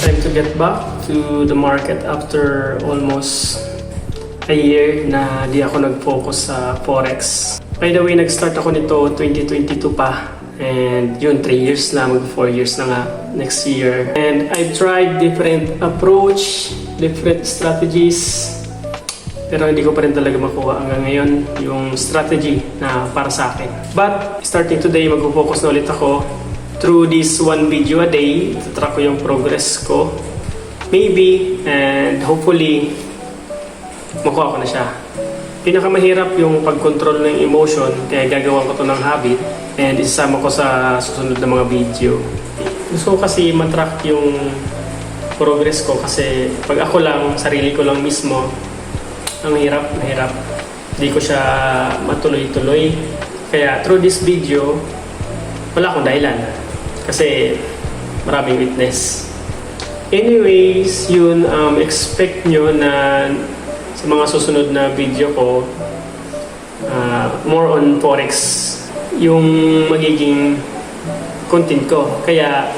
Time to get back to the market after almost a year na di ako nag-focus sa Forex. By the way, nag-start ako nito 2022 pa. And yun, 3 years na, mag 4 years na nga next year. And I've tried different approach, different strategies. Pero hindi ko pa rin talaga makuha hanggang ngayon yung strategy na para sa akin. But starting today, mag-focus na ulit ako through this one video a day. Track ko yung progress ko. Maybe and hopefully makuha ko na siya. Pinakamahirap yung pag-control ng emotion, kaya gagawa ko to ng habit and isasama ko sa susunod na mga video. Gusto ko kasi matrack yung progress ko kasi pag ako lang, sarili ko lang mismo, ang mahirap. Hindi ko siya matuloy-tuloy. Kaya through this video, wala akong dahilan kasi maraming witness. Anyways, yun, expect nyo na sa mga susunod na video ko, more on Forex yung magiging content ko. Kaya